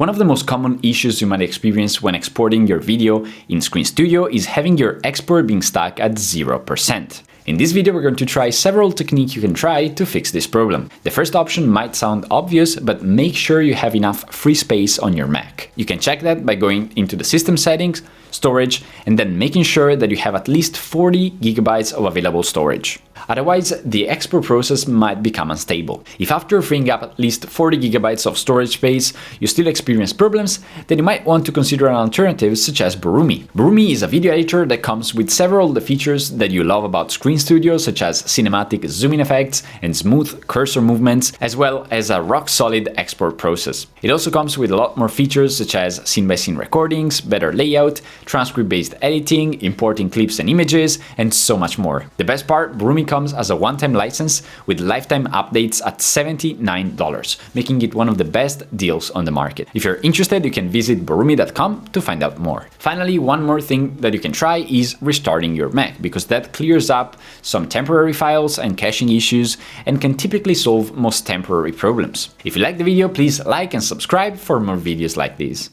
One of the most common issues you might experience when exporting your video in Screen Studio is having your export being stuck at 0%. In this video, we're going to try several techniques you can try to fix this problem. The first option might sound obvious, but make sure you have enough free space on your Mac. You can check that by going into the system settings, storage, and then making sure that you have at least 40 gigabytes of available storage. Otherwise, the export process might become unstable. If after freeing up at least 40 gigabytes of storage space, you still experience problems, then you might want to consider an alternative such as Borumi. Borumi is a video editor that comes with several of the features that you love about Screen Studio, such as cinematic zoom-in effects and smooth cursor movements, as well as a rock-solid export process. It also comes with a lot more features such as scene-by-scene recordings, better layout, transcript-based editing, importing clips and images, and so much more. The best part, Borumi comes as a one-time license with lifetime updates at $79, making it one of the best deals on the market. If you're interested, you can visit borumi.com to find out more. Finally, one more thing that you can try is restarting your Mac, because that clears up some temporary files and caching issues and can typically solve most temporary problems. If you like the video, please like and subscribe for more videos like this.